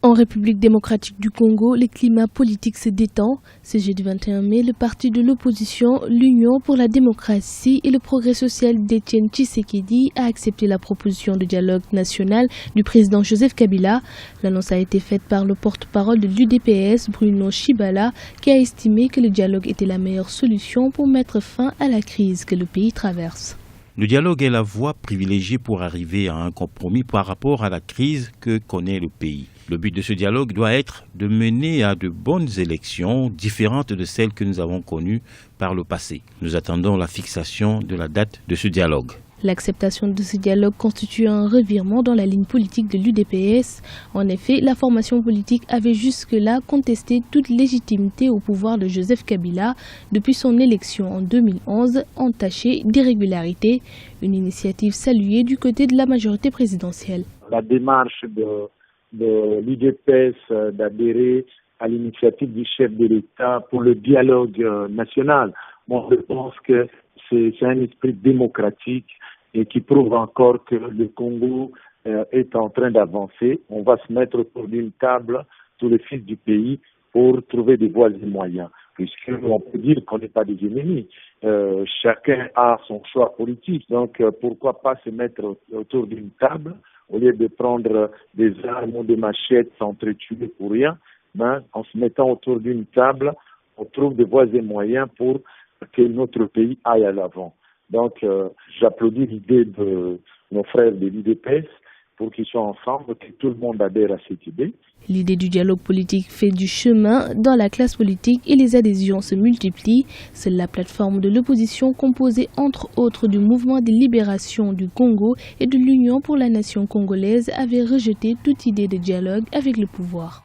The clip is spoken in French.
En République démocratique du Congo, le climat politique se détend. Ce jeudi 21 mai, le parti de l'opposition, l'Union pour la démocratie et le progrès social d'Étienne Tshisekedi a accepté la proposition de dialogue national du président Joseph Kabila. L'annonce a été faite par le porte-parole de l'UDPS, Bruno Chibala, qui a estimé que le dialogue était la meilleure solution pour mettre fin à la crise que le pays traverse. Le dialogue est la voie privilégiée pour arriver à un compromis par rapport à la crise que connaît le pays. Le but de ce dialogue doit être de mener à de bonnes élections différentes de celles que nous avons connues par le passé. Nous attendons la fixation de la date de ce dialogue. L'acceptation de ce dialogue constitue un revirement dans la ligne politique de l'UDPS. En effet, la formation politique avait jusque-là contesté toute légitimité au pouvoir de Joseph Kabila depuis son élection en 2011, entachée d'irrégularités, une initiative saluée du côté de la majorité présidentielle. La démarche de l'UDPS d'adhérer à l'initiative du chef de l'État pour le dialogue national, moi je pense que c'est un esprit démocratique et qui prouve encore que le Congo est en train d'avancer. On va se mettre autour d'une table, tous les fils du pays, pour trouver des voies et moyens. Puisqu'on peut dire qu'on n'est pas des ennemis. Chacun a son choix politique. Donc pourquoi pas se mettre autour d'une table au lieu de prendre des armes ou des machettes, s'entretuer pour rien. En se mettant autour d'une table, on trouve des voies et moyens pour que notre pays aille à l'avant. Donc, j'applaudis l'idée de nos frères de l'UDPS pour qu'ils soient ensemble, que tout le monde adhère à cette idée. L'idée du dialogue politique fait du chemin dans la classe politique et les adhésions se multiplient. C'est la plateforme de l'opposition composée entre autres du mouvement de libération du Congo et de l'Union pour la nation congolaise avait rejeté toute idée de dialogue avec le pouvoir.